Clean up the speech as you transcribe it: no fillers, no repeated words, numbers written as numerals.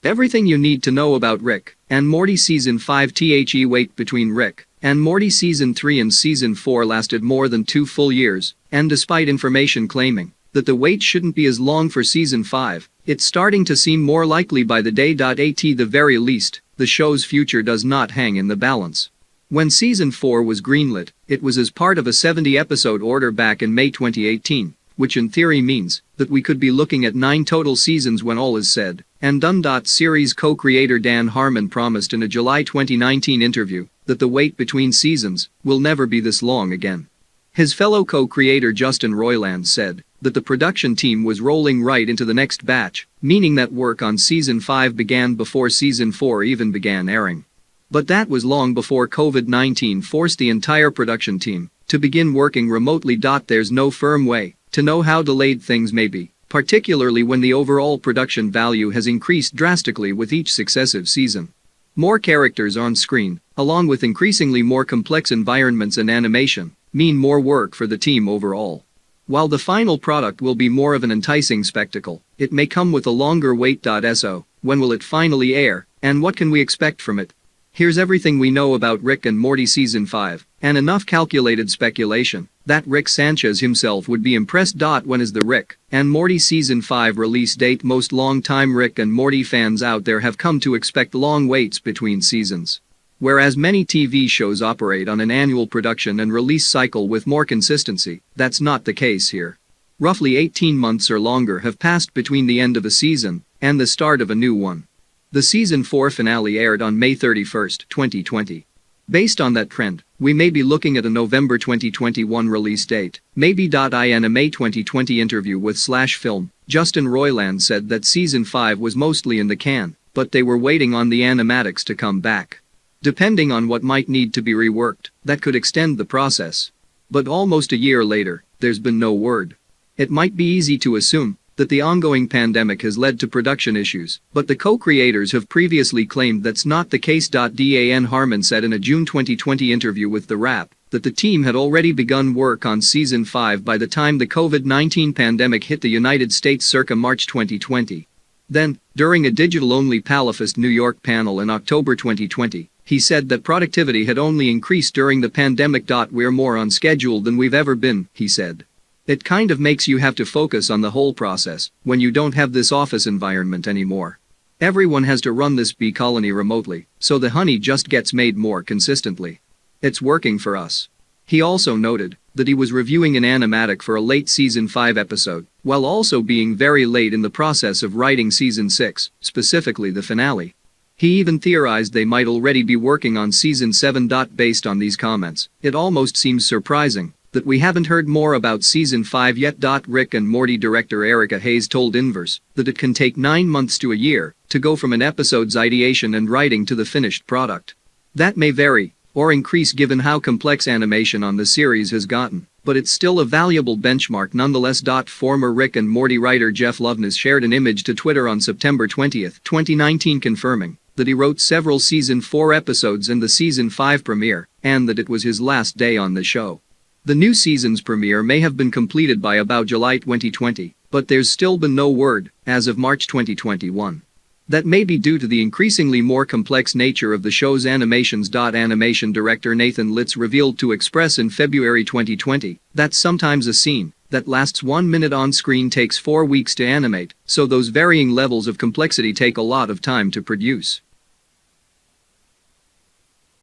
Everything you need to know about Rick and Morty Season 5. The wait between Rick and Morty Season 3 and Season 4 lasted more than 2 full years, and despite information claiming that the wait shouldn't be as long for Season 5, it's starting to seem more likely by the day. At the very least, the show's future does not hang in the balance. When Season 4 was greenlit, it was as part of a 70-episode order back in May 2018, which in theory means that we could be looking at 9 total seasons when all is said and done. Series co-creator Dan Harmon promised in a July 2019 interview that the wait between seasons will never be this long again. His fellow co-creator Justin Roiland said that the production team was rolling right into the next batch, meaning that work on Season 5 began before Season 4 even began airing. But that was long before COVID-19 forced the entire production team to begin working remotely. There's no firm way to know how delayed things may be, particularly when the overall production value has increased drastically with each successive season. More characters on screen, along with increasingly more complex environments and animation, mean more work for the team overall. While the final product will be more of an enticing spectacle, it may come with a longer wait. So, when will it finally air, and what can we expect from it? Here's everything we know about Rick and Morty Season 5, and enough calculated speculation that Rick Sanchez himself would be impressed. When is the Rick and Morty Season 5 release date? Most long-time Rick and Morty fans out there have come to expect long waits between seasons. Whereas many TV shows operate on an annual production and release cycle with more consistency, that's not the case here. Roughly 18 months or longer have passed between the end of a season and the start of a new one. The Season 4 finale aired on May 31, 2020. Based on that trend, we may be looking at a November 2021 release date, maybe. In a May 2020 interview with Film, Justin Roiland said that Season 5 was mostly in the can, but they were waiting on the animatics to come back. Depending on what might need to be reworked, that could extend the process. But almost a year later, there's been no word. It might be easy to assume that the ongoing pandemic has led to production issues, but the co-creators have previously claimed that's not the case. Dan Harmon said in a June 2020 interview with The Wrap that the team had already begun work on Season 5 by the time the COVID-19 pandemic hit the United States circa March 2020. Then, during a digital-only Palafist New York panel in October 2020, he said that productivity had only increased during the pandemic. We're more on schedule than we've ever been, he said. It kind of makes you have to focus on the whole process when you don't have this office environment anymore. Everyone has to run this bee colony remotely, so the honey just gets made more consistently. It's working for us. He also noted that he was reviewing an animatic for a late Season 5 episode, while also being very late in the process of writing Season 6, specifically the finale. He even theorized they might already be working on Season 7. Based on these comments, it almost seems surprising that we haven't heard more about Season 5 yet. Rick and Morty director Erica Hayes told Inverse that it can take 9 months to a year to go from an episode's ideation and writing to the finished product. That may vary or increase given how complex animation on the series has gotten, but it's still a valuable benchmark nonetheless. Former Rick and Morty writer Jeff Loveness shared an image to Twitter on September 20, 2019 confirming that he wrote several Season 4 episodes in the Season 5 premiere, and that it was his last day on the show. The new season's premiere may have been completed by about July 2020, but there's still been no word as of March 2021. That may be due to the increasingly more complex nature of the show's animations. Animation director Nathan Litz revealed to Express in February 2020 that sometimes a scene that lasts 1 minute on screen takes 4 weeks to animate, so those varying levels of complexity take a lot of time to produce.